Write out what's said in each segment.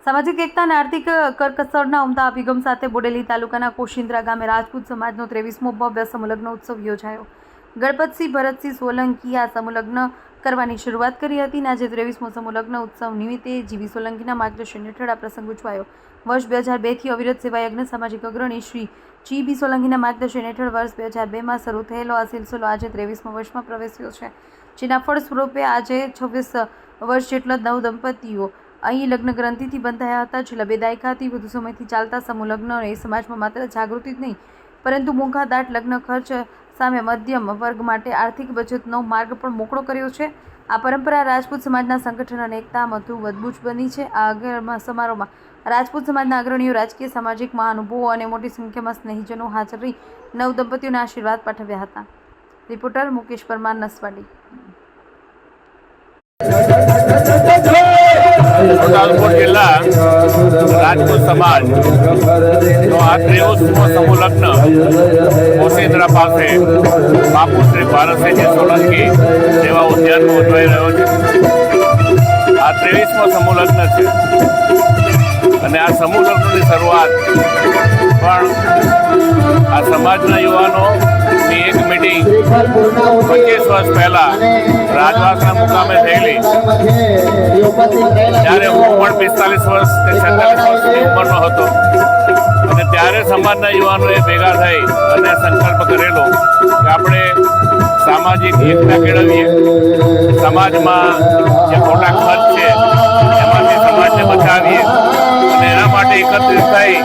સામાજિક એકતા અને આર્થિક કરકસરના ઉમદા અભિગમ સાથે બોડેલી તાલુકાના કોશિંદ્રા ગામે રાજપૂત સમાજનો 23મો ભવ્ય સમૂહલગ્ન ઉત્સવ યોજાયો. ગણપતસિંહ ભરતસિંહ સોલંકી આ સમૂહલગ્ન કરવાની શરૂઆત કરી હતી. આજે 23મો સમૂહલગ્ન ઉત્સવ નિમિત્તે જીવી સોલંકીના માર્ગદર્શન હેઠળ આ પ્રસંગ ઉજવાયો. વર્ષ 2002થી અવિરત સેવા યજ્ઞ સામાજિક અગ્રણી શ્રી જીબી સોલંકીના માર્ગદર્શન હેઠળ વર્ષ 2002માં શરૂ થયેલો આ સિલસિલો આજે 23મા વર્ષમાં પ્રવેશ્યો છે, જેના ફળ સ્વરૂપે આજે 26 વર્ષ જેટલા નવ દંપતીઓ અહીં લગ્ન ગ્રંથિથી બંધાયા હતા. છેલ્લા 2 દાયકાથી વધુ સમયથી ચાલતા સમૂહ લગ્નોએ સમાજમાં માત્ર જાગૃતિ જ નહીં, પરંતુ મોંઘાદાટ લગ્ન ખર્ચ સામે મધ્યમ વર્ગ માટે આર્થિક બચતનો માર્ગ પણ મોકળો કર્યો છે. આ પરંપરા રાજપૂત સમાજના સંગઠન અને એકતા વધુ મજબૂત બની છે. આ સમારોહમાં રાજપૂત સમાજના અગ્રણીઓ, રાજકીય, સામાજિક મહાનુભાવો અને મોટી સંખ્યામાં સ્નેહીજનો હાજર રહી નવ દંપતીઓને આશીર્વાદ પાઠવ્યા હતા. રિપોર્ટર મુકેશ પરમાર, નસવાડી. છોટાઉદેપુર જિલ્લા રાજપૂત સમાજ નો આ 23મો સમૂહ લગ્ન કોશિંદ્રા પાસે બાપુ શ્રી ભારતસિંહ સોલંકી સેવા ઉદ્યાનમાં ઉજવાઈ રહ્યો છે. આ 23મો સમૂહ લગ્ન છે અને આ સમૂહ લગ્નની શરૂઆત પણ આ સમાજના યુવાનોની એક મીટિંગ 25 વર્ષ પહેલા રાજવાસના મુકામે થયેલી, ત્યારે હું પણ 45 વર્ષ કે 46 વર્ષની ઉંમરનો હતો અને ત્યારે સમાજના યુવાનોએ ભેગા થઈ અને સંકલ્પ કરેલો કે આપણે સામાજિક એકતા કેળવીએ, સમાજમાં જે ખોટા ખર્ચ છે એમાંથી સમાજને બચાવીએ અને એના માટે એકત્રિત થઈ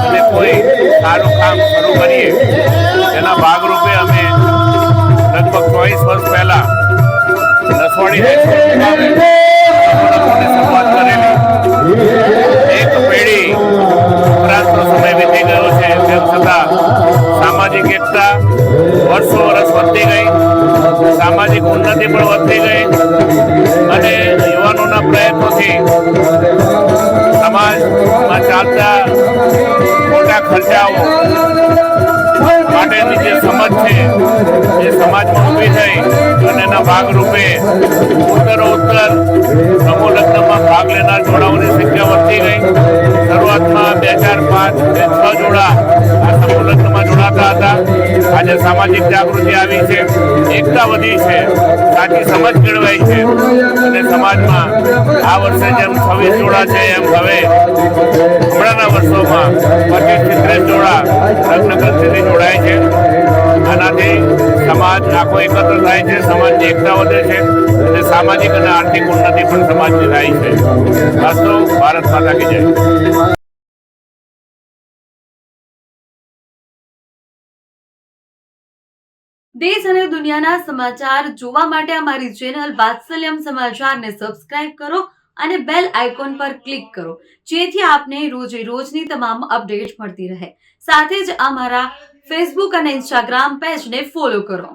અને કોઈ સારું કામ શરૂ કરીએ. એના ભાગરૂપે અમે લગભગ 24 વર્ષ પહેલાં નસવાડી શરૂઆત કરેલી. એક પેઢી ઉપરાંતનો સમય વીતી ગયો છે, તેમ છતાં સામાજિક એકતા વર્ષો વર્ષ વધતી ગઈ, સામાજિક ઉન્નતિ પણ વધતી ગઈ અને યુવાનોના પ્રયત્નોથી સમાજમાં ચાલતા મોટા ખર્ચાઓ માટેની જે સમજ છે એ સમાજમાં ઊભી થઈ અને એના ભાગરૂપે ઉત્તરોત્તર સમૂહ લગ્નમાં ભાગ લેનાર જોડાઓની સંખ્યા વધતી ગઈ. શરૂઆતમાં 2005 કે 6 જોડા આ સમૂહ લગ્નમાં જોડાતા હતા. આજે સામાજિક જાગૃતિ આવી છે, એકતા વધી છે, સાચી સમજ કેળવાઈ છે અને સમાજમાં આ વર્ષે જેમ 26 જોડા છે એમ હવે હમણાંના વર્ષોમાં 25 થી 30 જોડા લગ્ન ગ્રંથિથી જોડાય છે. આનાથી સમાજ આખો એકત્ર થાય છે, સમાજની એકતા વધે છે અને સામાજિક અને આર્થિક ઉન્નતિ પણ સમાજની થાય છે. અસ્તુ, ભારત માતા કી જય. દેશ અને દુનિયાના સમાચાર જોવા માટે અમારી ચેનલ વાત્સલ્યમ સમાચારને સબસ્ક્રાઇબ કરો અને બેલ આઇકોન પર ક્લિક કરો, જેથી આપને રોજે રોજની તમામ અપડેટ મળતી રહે. સાથે જ અમારા ફેસબુક અને ઇન્સ્ટાગ્રામ પેજને ફોલો કરો.